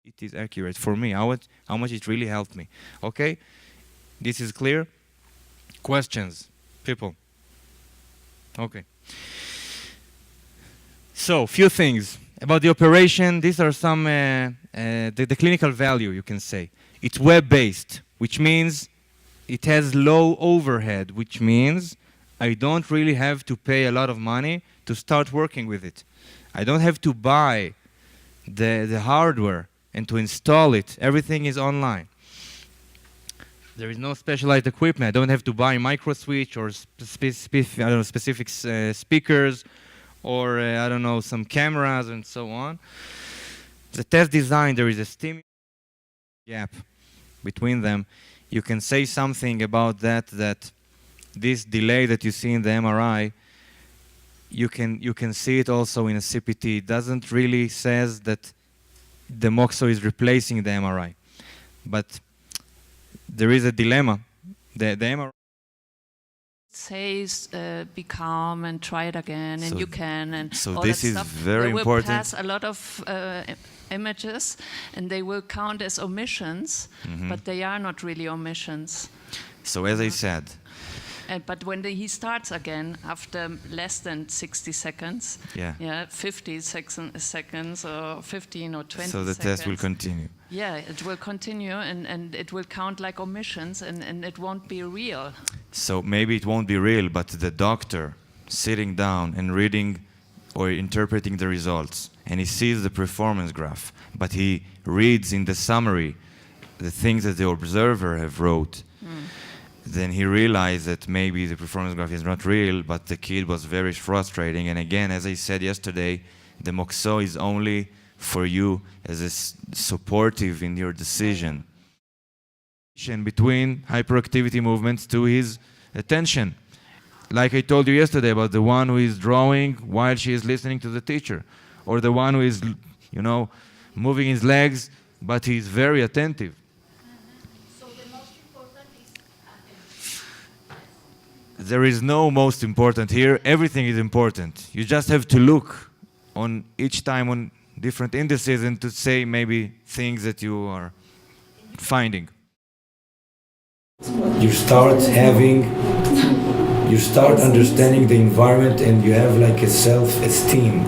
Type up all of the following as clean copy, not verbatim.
it is accurate for me, how much it really helped me. Okay? This is clear? Questions, people? Okay. So, few things about the operation. These are some, the clinical value, you can say. It's web-based, which means it has low overhead, which means I don't really have to pay a lot of money to start working with it. I don't have to buy the hardware and to install it. Everything is online. There is no specialized equipment. I don't have to buy micro switch or specific speakers or I don't know, some cameras and so on. The test design, there is a stimulus gap between them. You can say something about that this delay that you see in the MRI, you can see it also in a CPT. It doesn't really says that the MOXO is replacing the MRI. But there is a dilemma. The MRI says be calm and try it again, and so, you can, and so all this that is stuff. very they important. Will pass a lot of images, and they will count as omissions, but they are not really omissions. So as I said. But when he starts again after less than 60 seconds, 50 seconds or 15 or 20 so the seconds. test will continue. Yeah, it will continue, and it will count like omissions, and it won't be real. So maybe it won't be real, but the doctor sitting down and reading or interpreting the results, and he sees the performance graph, but he reads in the summary the things that the observer have wrote, then he realized that maybe the performance graph is not real, but the kid was very frustrating. And again, as I said yesterday, the MOXO is only for you as a supportive in your decision. Between hyperactivity movements to his attention. Like I told you yesterday about the one who is drawing while she is listening to the teacher. Or the one who is, you know, moving his legs, but he's very attentive. There is no most important here. Everything is important. You just have to look on each time on different indices and to say maybe things that you are finding. You start understanding the environment, and you have like a self-esteem.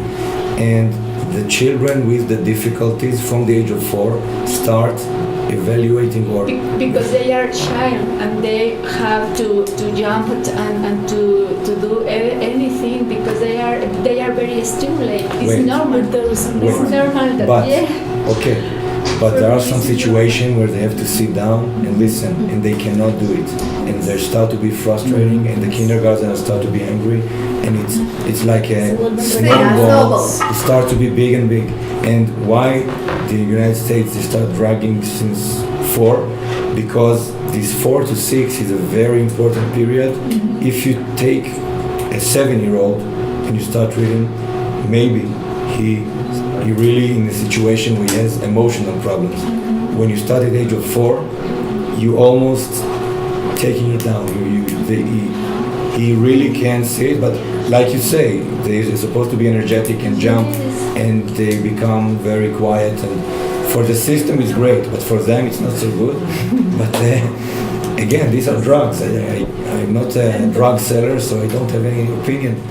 And the children with the difficulties from the age of 4 start evaluating or because they are shy and they have to jump and to do anything because they are very stimulated. It's normal. It's normal. But there are some situations where they have to sit down and listen, and they cannot do it, and they start to be frustrating, and the kindergarten start to be angry, and it's like a snowball. It starts to be big and big. And why the United States they start dragging since 4? Because this 4 to 6 is a very important period. If you take a 7-year-old and you start reading, maybe he really in a situation where he has emotional problems. When you start at the age of 4, you almost taking it down. He really can't see it, but like you say, they're supposed to be energetic and jump, and they become very quiet. And for the system it's great, but for them it's not so good. But again, these are drugs. I'm not a drug seller, so I don't have any opinion.